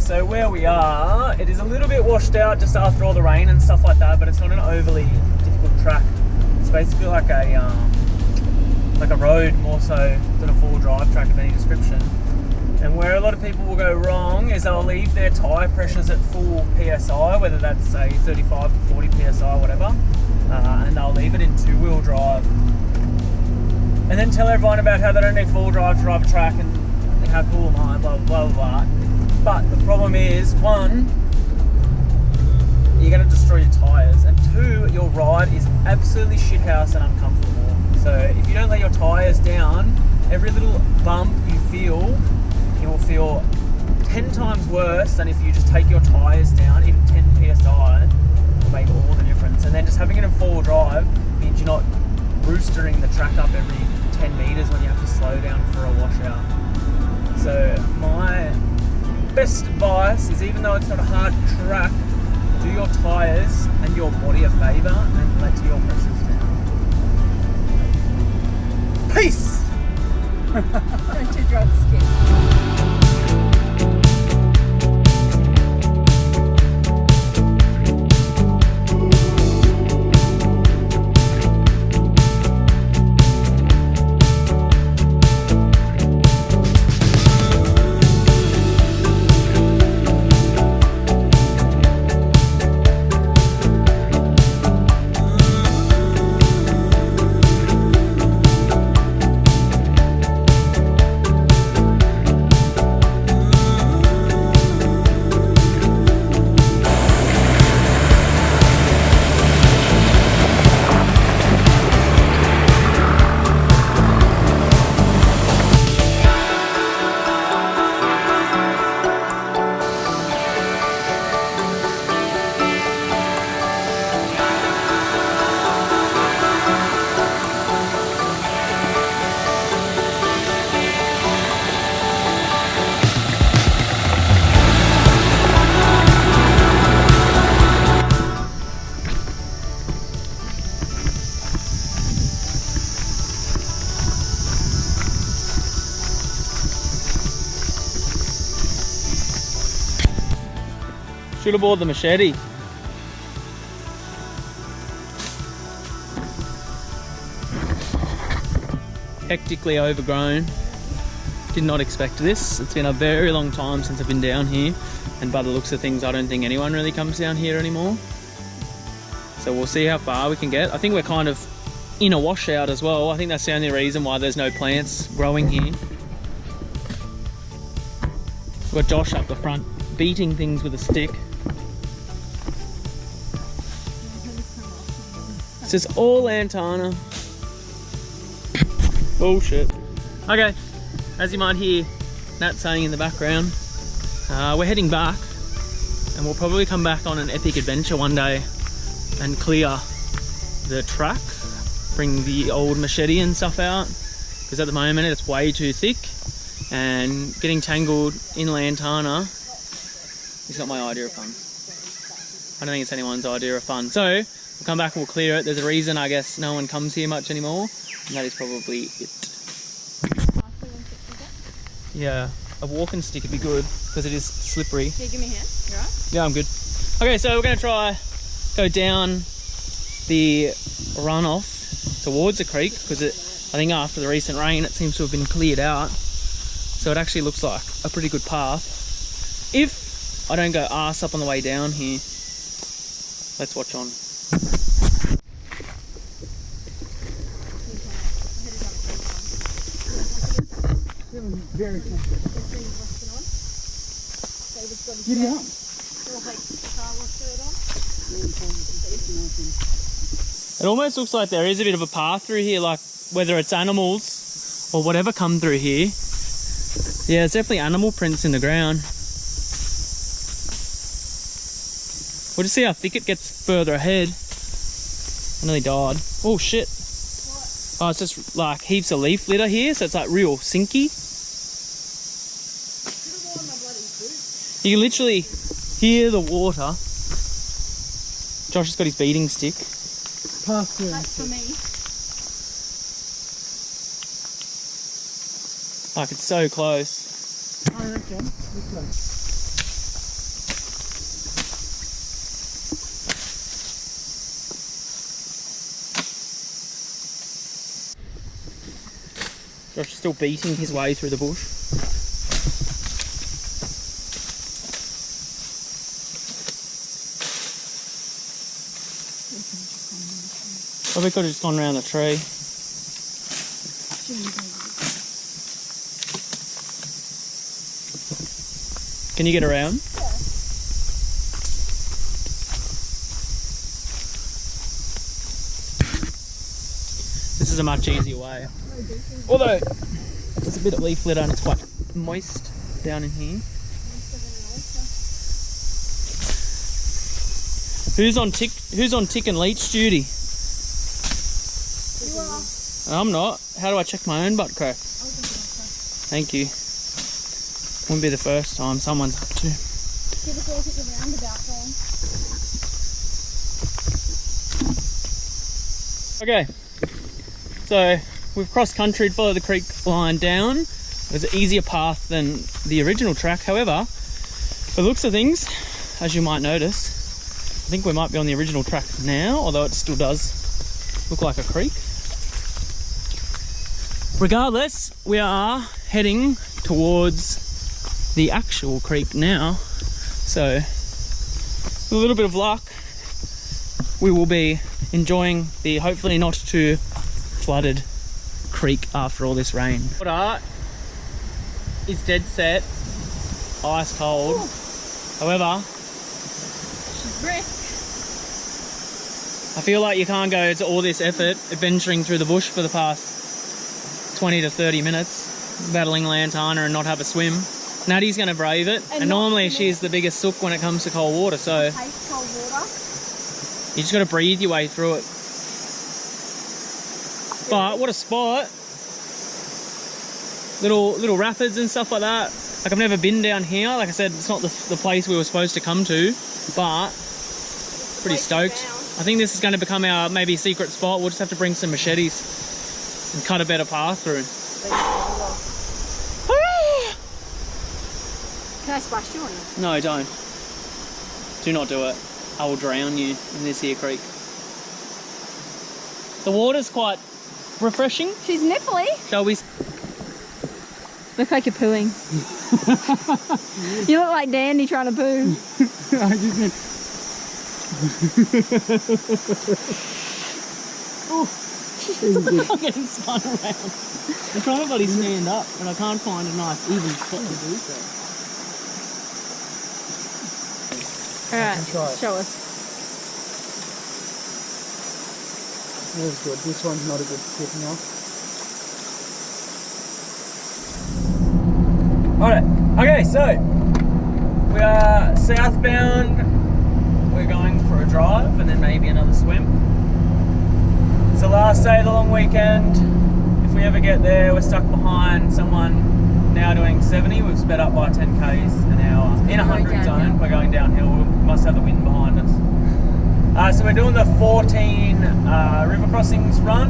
so where we are, it is a little bit washed out just after all the rain and stuff like that, but it's not an overly difficult track. It's basically like a road more so than a full drive track of any description. And where a lot of people will go wrong is they'll leave their tyre pressures at full PSI, whether that's say 35 to 40 PSI, whatever, and they'll leave it in two-wheel drive. And then tell everyone about how they don't need full drive to drive a track and how cool am I, blah, blah, blah, blah. But the problem is, one, you're going to destroy your tyres, and two, your ride is absolutely shithouse and uncomfortable. So if you don't lay your tyres down, every little bump you feel, it will feel 10 times worse than if you just take your tyres down. Even 10 PSI will make all the difference. And then just having it in four-wheel drive means you're not roostering the track up every 10 metres when you have to slow down for a washout. So my best advice is, even though it's not a hard track, do your tyres and your body a favour and let your pressures down. Peace! Don't do drugs, kid. Should have bought the machete. Hectically overgrown. Did not expect this. It's been a very long time since I've been down here, and by the looks of things I don't think anyone really comes down here anymore. So we'll see how far we can get. I think we're kind of in a washout as well. I think that's the only reason why there's no plants growing here. We've got Josh up the front beating things with a stick. It's just all lantana. Bullshit. Okay, as you might hear Nat saying in the background, we're heading back, and we'll probably come back on an epic adventure one day and clear the track, bring the old machete and stuff out, because at the moment it's way too thick, and getting tangled in lantana is not my idea of fun. I don't think it's anyone's idea of fun. So we'll come back and we'll clear it. There's a reason, I guess, no one comes here much anymore, and that is probably it. Yeah, a walking stick would be good because it is slippery. Yeah, give me a hand. You alright? Yeah, I'm good. Okay, so we're going to go down the runoff towards the creek, because I think after the recent rain it seems to have been cleared out. So it actually looks like a pretty good path. If I don't go arse up on the way down here. Let's watch on. Very cool. Giddy up. It almost looks like there is a bit of a path through here, like whether it's animals or whatever come through here. Yeah, there's definitely animal prints in the ground. We'll just see how thick it gets further ahead. I nearly died. Oh shit. What? Oh, it's just like heaps of leaf litter here, so it's like real sinky. You can literally hear the water. Josh has got his beating stick. That's for me. Like, it's so close. I reckon. This way. Josh is still beating his way through the bush. Probably could have just gone around the tree. Can you get around? Yeah. This is a much easier way. Although there's a bit of leaf litter and it's quite moist down in here. Who's on tick and leech duty? You are. I'm not. How do I check my own butt crack? Thank you. Wouldn't be the first time someone's up to. Give us a look at the roundabout then. Okay, so we've crossed country, followed the creek line down. It was an easier path than the original track. However, the looks of things, as you might notice, I think we might be on the original track now, although it still does look like a creek. Regardless, we are heading towards the actual creek now. So, with a little bit of luck, we will be enjoying the hopefully not too flooded creek after all this rain. Water is dead set, ice cold. However, She's brisk. I feel like you can't go to all this effort adventuring through the bush for the past 20 to 30 minutes, battling lantana and not have a swim. Natty's going to brave it, and normally she's the biggest sook when it comes to cold water, so Taste cold water. you just got to breathe your way through it. But what a spot. Little rapids and stuff like that. Like, I've never been down here. Like I said, it's not the place we were supposed to come to, but pretty stoked. I think this is going to become our maybe secret spot. We'll just have to bring some machetes and cut a better path through. Can I splash you on you? No, don't. Do not do it. I will drown you in this here creek. The water's quite refreshing. She's nipply. Shall we? Look like you're pooing. You look like Dandy trying to poo. I just went, I'm getting spun around. I'm trying to bloody stand up, but I can't find a nice even spot to do so. Alright, try it. show us. that was good. This one's not a good skipping off. Alright, okay, so we are southbound. We're going for a drive and then maybe another swim. It's the last day of the long weekend. If we ever get there, we're stuck behind someone now doing 70. We've sped up by 10 k's an hour. In a 100 zone, we're going downhill. We must have the wind behind us. So we're doing the 14 river crossings run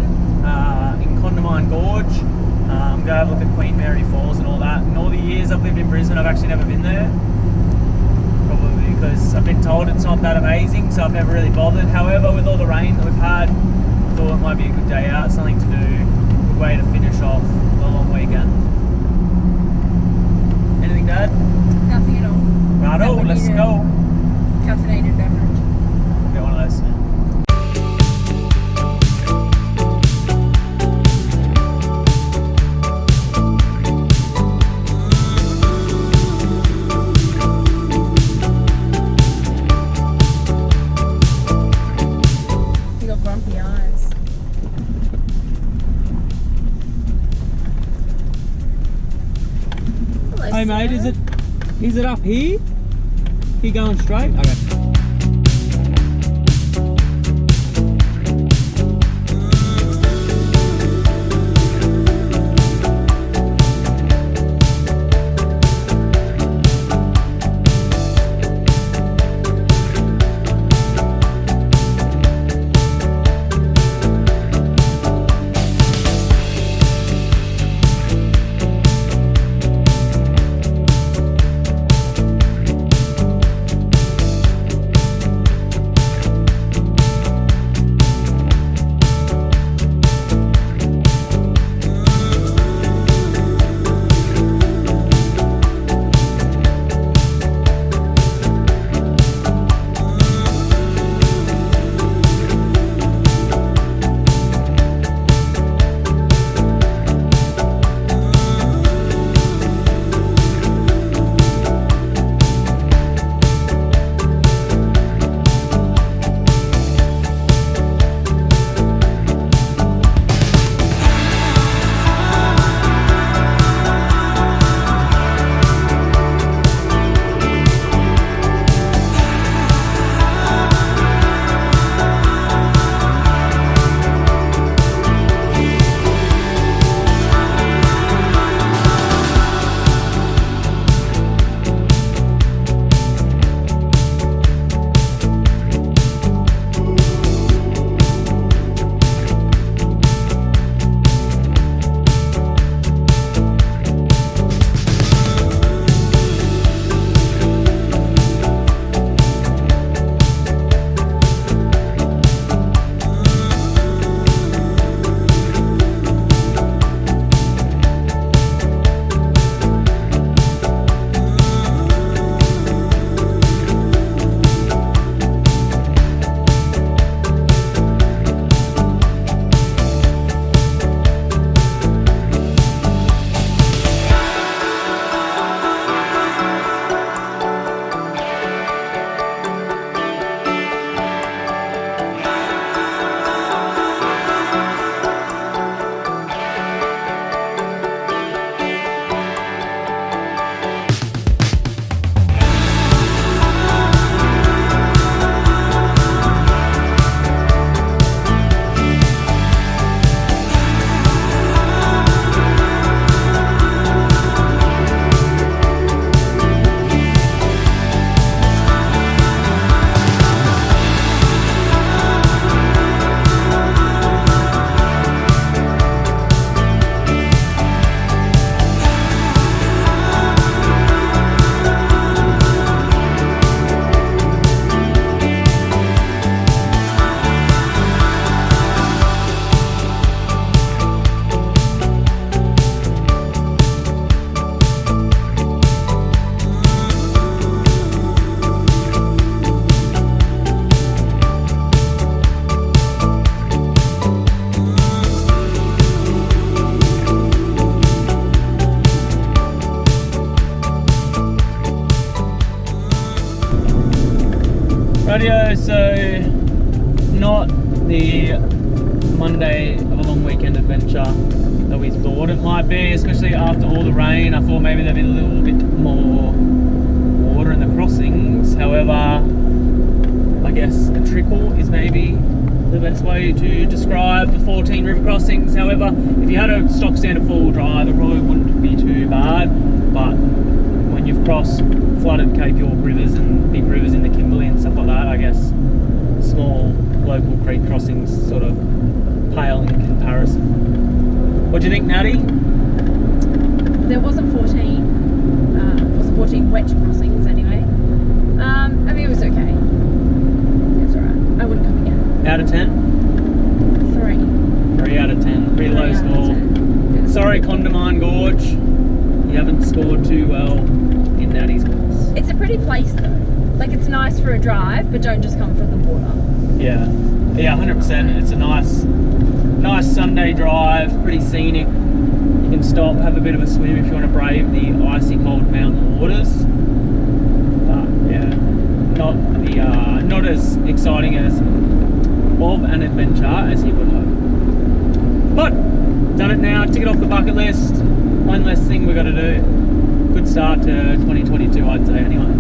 in Condamine Gorge. Go have a look at Queen Mary Falls and all that. In all the years I've lived in Brisbane, I've actually never been there. Probably because I've been told it's not that amazing, so I've never really bothered. However, with all the rain that we've had, I thought it might be a good day out, something to do, a good way to finish off the long weekend. Anything, Dad? Nothing at all. Righto, let's go. Caffeinated beverage. We'll get one of those soon. You got grumpy eyes. Hello, Hey mate, sir. is it up here? You going straight? Okay. Rightio, so not the Monday of a long weekend adventure that we thought it might be, especially after all the rain. I thought maybe there'd be a little bit more water in the crossings. However, I guess a trickle is maybe the best way to describe the 14 river crossings. However, if you had a stock standard full drive, it probably wouldn't be too bad. But when you've crossed flooded Cape York rivers and big rivers in the Kimberley and stuff like that, I guess small local creek crossings sort of pale in comparison. What do you think, Natty? There wasn't 14. Wasn't 14 wet crossings anyway. I mean, it was okay. It was alright. I wouldn't come again. Out of 10? 3. 3 out of 10. Pretty low score. Sorry, Condamine Gorge. You haven't scored too well in Natty's books. It's a pretty place though. Like, it's nice for a drive, but don't just come for the water. Yeah, 100%. It's a nice Sunday drive, pretty scenic. You can stop, have a bit of a swim if you want to brave the icy cold mountain waters. But yeah, not as exciting as of an adventure as you would hope. But done it now, tick it off the bucket list. One less thing we got to do. Good start to 2022, I'd say anyway.